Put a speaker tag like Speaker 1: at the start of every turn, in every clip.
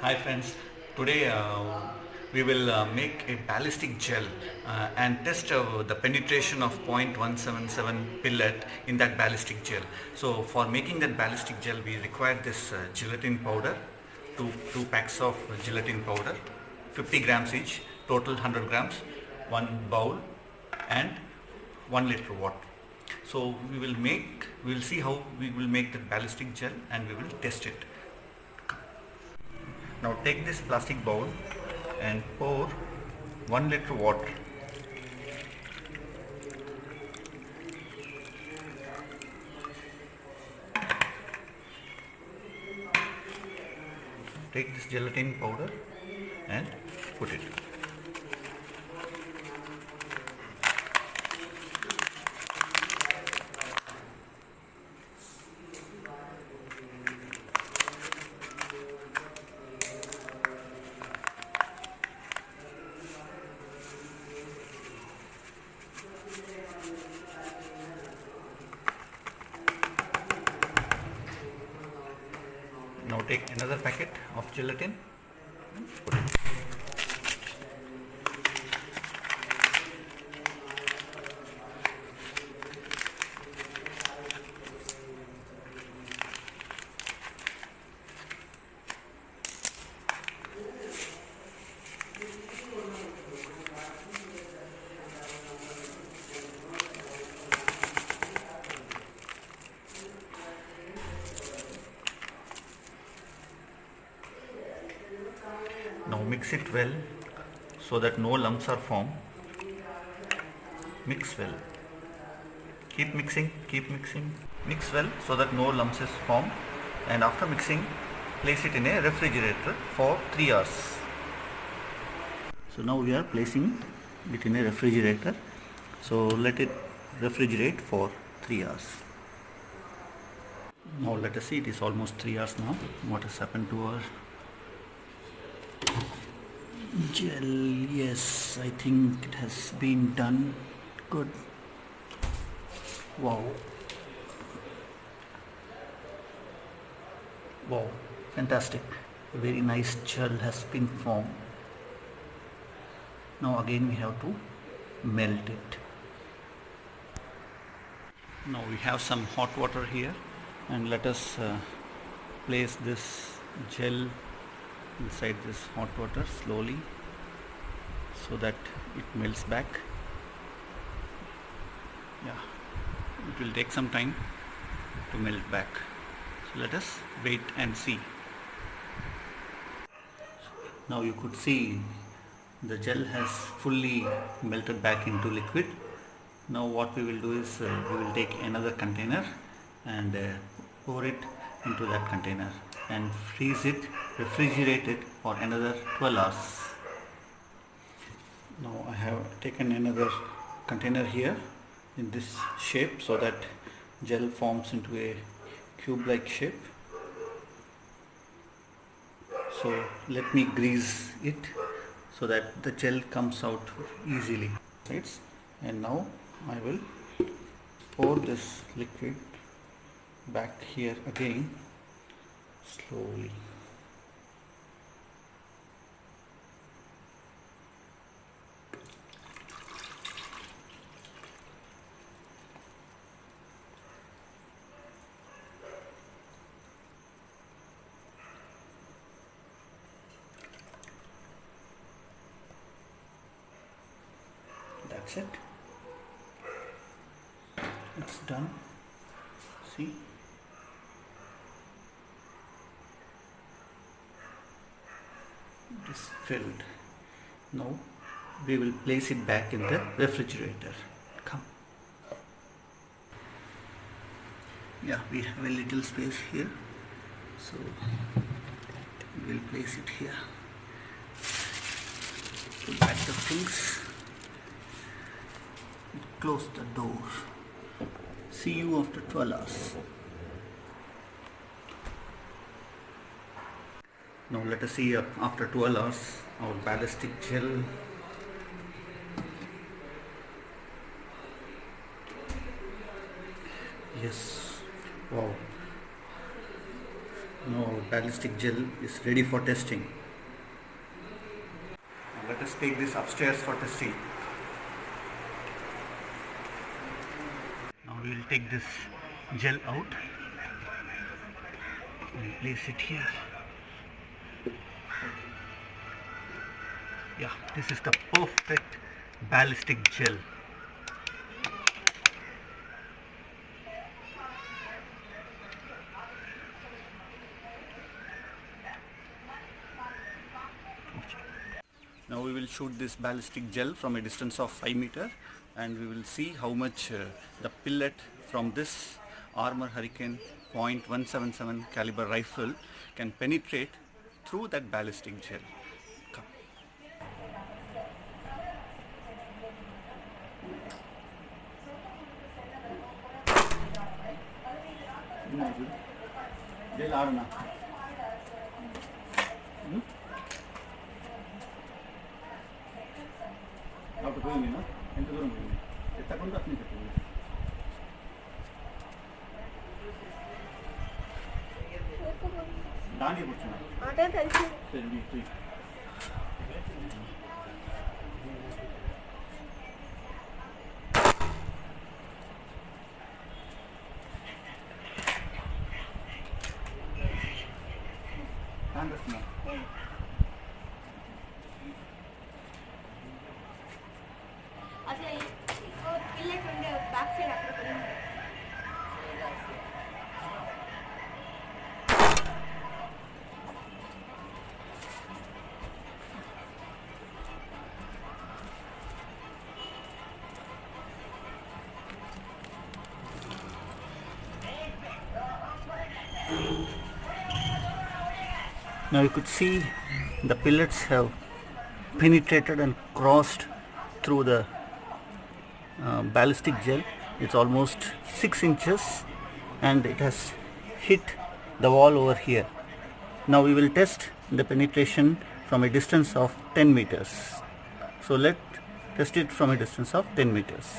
Speaker 1: Hi friends, today we will make a ballistic gel and test the penetration of 0.177 billet in that ballistic gel. So for making that ballistic gel we require this gelatin powder, two packs of gelatin powder, 50 grams each, total 100 grams, one bowl and 1 liter water. So we will see how we will make the ballistic gel and we will test it. Now take this plastic bowl and pour 1 liter water. Take this gelatin powder and put it. Now take another packet of gelatin and put it. Now mix it well so that no lumps are formed. Mix well. Keep mixing, keep mixing. Mix well so that no lumps is formed, and after mixing place it in a refrigerator for 3 hours. So now we are placing it in a refrigerator. So let it refrigerate for 3 hours. Now let us see, it is almost 3 hours now. What has happened to our gel? Yes, I think it has been done good. Wow. Wow, fantastic. A very nice gel has been formed. Now again we have to melt it. Now we have some hot water here, and let us place this gel inside this hot water slowly so that it melts back. Yeah, it will take some time to melt back. So let us wait and see. Now you could see the gel has fully melted back into liquid. Now what we will do is we will take another container and pour it into that container and freeze it, refrigerate it for another 12 hours. Now I have taken another container here in this shape so that gel forms into a cube like shape. So let me grease it so that the gel comes out easily. Right? And now I will pour this liquid back here again slowly. That's it. It's done. See? It is filled. Now we will place it back in the refrigerator. Come. Yeah, we have a little space here, so we will place it here. Put back the things. Close the door. See you after 12 hours. Now let us see after 12 hours our ballistic gel. Yes, wow, Now ballistic gel is ready for testing. Now let us take this upstairs for testing. Now we will take this gel out and place it here. Yeah, this is the perfect ballistic gel. Now we will shoot this ballistic gel from a distance of 5 meters, and we will see how much the pellet from this Armor Hurricane .177 caliber rifle can penetrate through that ballistic gel. Come. ఎంత దూరం పోయింది ఎత్తకుండా అట్నే పెట్టింది దాంట్లో కూర్చున్నా సరే Congress Now you could see the pellets have penetrated and crossed through the ballistic gel. It's almost 6 inches and it has hit the wall over here. Now we will test the penetration from a distance of 10 meters. So let's test it from a distance of 10 meters.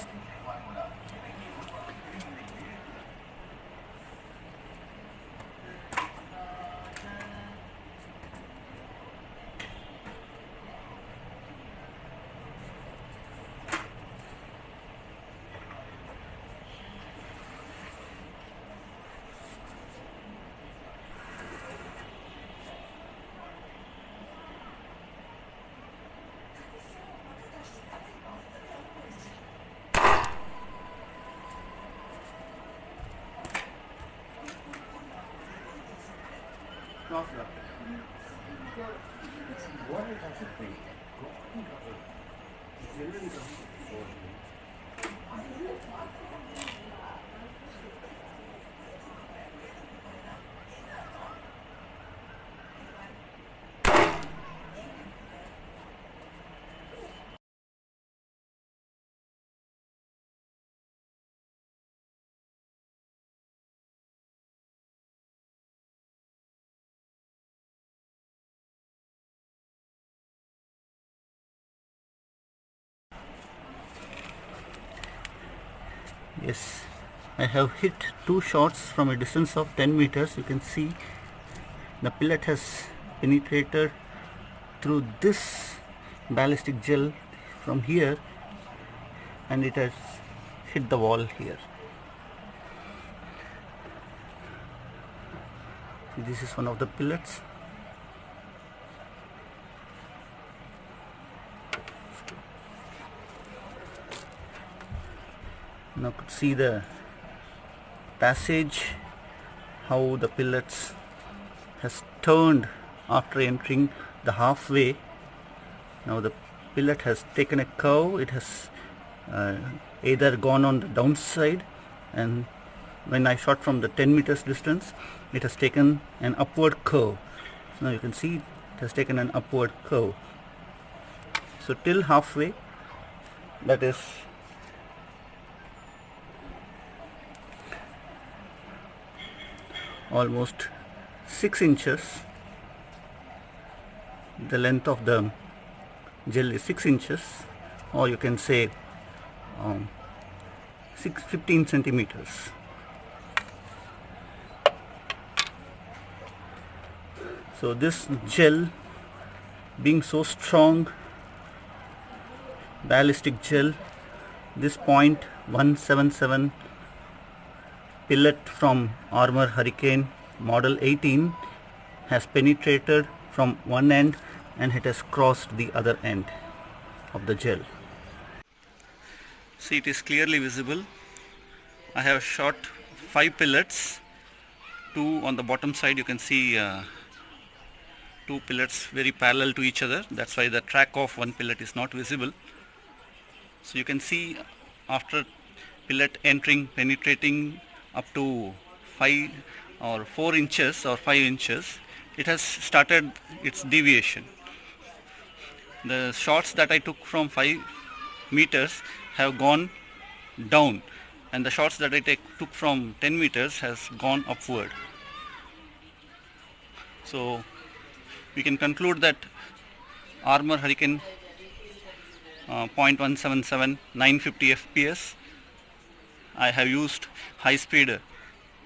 Speaker 1: Yes, I have hit 2 shots from a distance of 10 meters. You can see the pellet has penetrated through this ballistic gel from here and it has hit the wall here. So this is one of the pellets. Now could see the passage, how the pellets has turned after entering the halfway. Now the pellet has taken a curve. It has either gone on the downside, and when I shot from the 10 meters distance, it has taken an upward curve. So now you can see it has taken an upward curve. So till halfway, that is almost 6 inches. The length of the gel is 6 inches, or you can say 15 centimeters.
Speaker 2: So this gel being so strong, ballistic gel, this .177 pellet from Armor Hurricane model 18 has penetrated from one end and it has crossed the other end of the gel. See, it is clearly visible. I have shot 5 pellets, 2 on the bottom side. You can see 2 pellets very parallel to each other. That's why the track of one pellet is not visible. So you can see after pellet entering, penetrating up to 5 or 4 inches or 5 inches, it has started its deviation. The shots that I took from 5 meters have gone down, and the shots that I took from 10 meters has gone upward. So we can conclude that Armor Hurricane .177 950 FPS. I have used high speed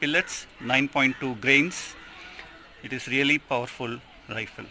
Speaker 2: pellets, 9.2 grains. It is really powerful rifle.